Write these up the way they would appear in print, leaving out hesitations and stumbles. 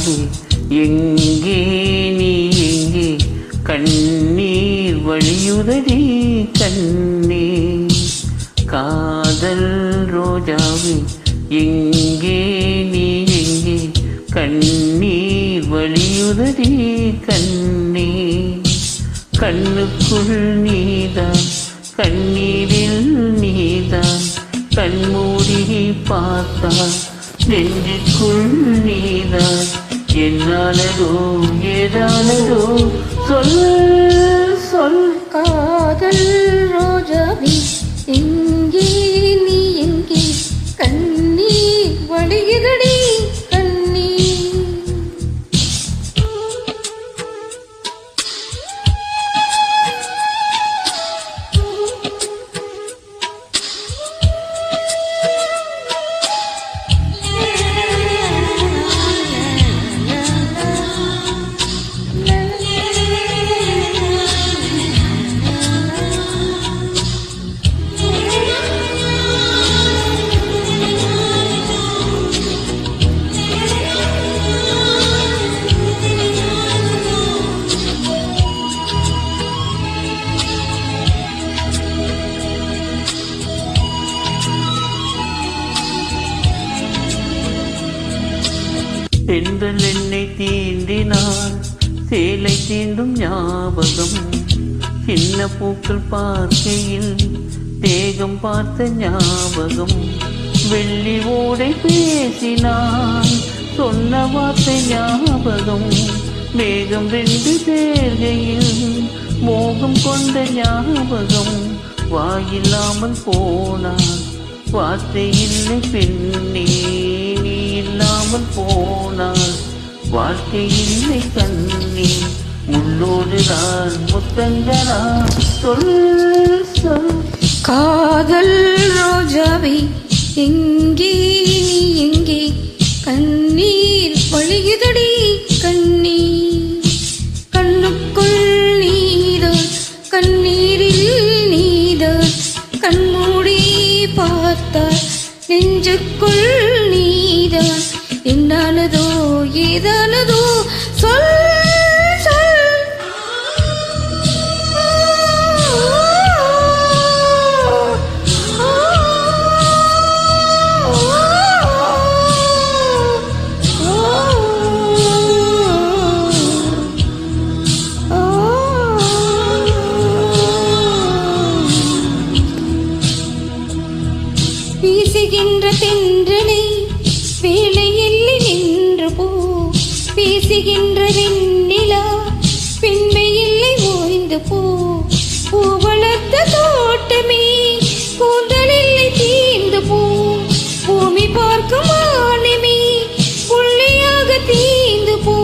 ரோஜாவே எங்கே நீ எங்கே கண்ணீர் வழியுதடி கண்ணே காதல் ரோஜாவே எங்கே நீ எங்கே கண்ணீர் வழியுதடி கண்ணே கண்ணுக்குள் நீதான் கண்ணீரில் நீதான் கண்மூடி பார்த்தால் நெஞ்சுக்குள் நீதான் என்னானதோ ஏதானதோ சொல் சொல் காதல் ரோஜாவே எங்கே நீ எங்கே கண்ணீர் வழியுதடி பெண்கள் என்னை தீண்டினால் சேலை தீண்டும் ஞாபகம் சின்ன பூக்கள் பார்க்கையில் தேகம் பார்த்த ஞாபகம் வெள்ளி ஓடை பேசினான் சொன்ன வார்த்தை ஞாபகம் மேகம் ரெண்டு சேர்கையில் மோகம் கொண்ட ஞாபகம் வாயில்லாமல் போனான் வார்த்தை இல்லை பெண்ணே நீ இல்லாமல் போனால் வாழ்க்கை இல்லை கண்ணே முள்ளோடுதான் முத்தங்களா சொல் சொல் காதல் ரோஜாவே எங்கே நீ எங்கே கண்ணீர் வழியுதடி கண்ணீர் கண்ணுக்குள் நீதான் கண்ணீரில் நீதான் கண்மூடி பார்த்தால் நெஞ்சுக்குள் நீதான் என்னானதோ ஏதானதோ சொல் வீசுகின்ற தென்றலை வேளையில்லை நின்று போ பேசுகின்ற வெண்ணிலா பெண்மையில்லை ஓய்ந்து போ பூ வளர்த்த தோட்டமே கூந்தலில்லை தீர்ந்து போ பூமி பார்க்கும் ஆனமே புள்ளியாக தீர்ந்து போ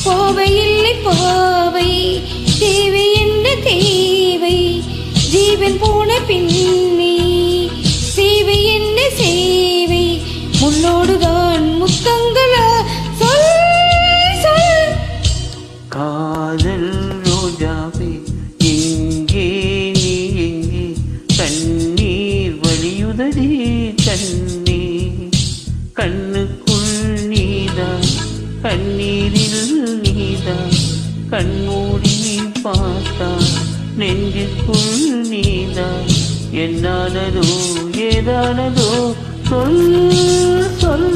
பாவையில்லை பாவை தேவை என்ன தேவை ஜீவன் போன பின்னே சேவை என்ன சேவை முன்னோடுதான் முத்தங்களா சொல் சொல் காதல் ரோஜாவே எங்கே நீ எங்கே கண்ணீர் வழியுதடி கண்ணே கண்ணுக்குள் நீதான் கண்ணீரில் நீதான் கண்மூடி பார்த்தான் நெஞ்சுக்குள் நீதான் என்னானதோ ஏதானதோ சொல் சொல்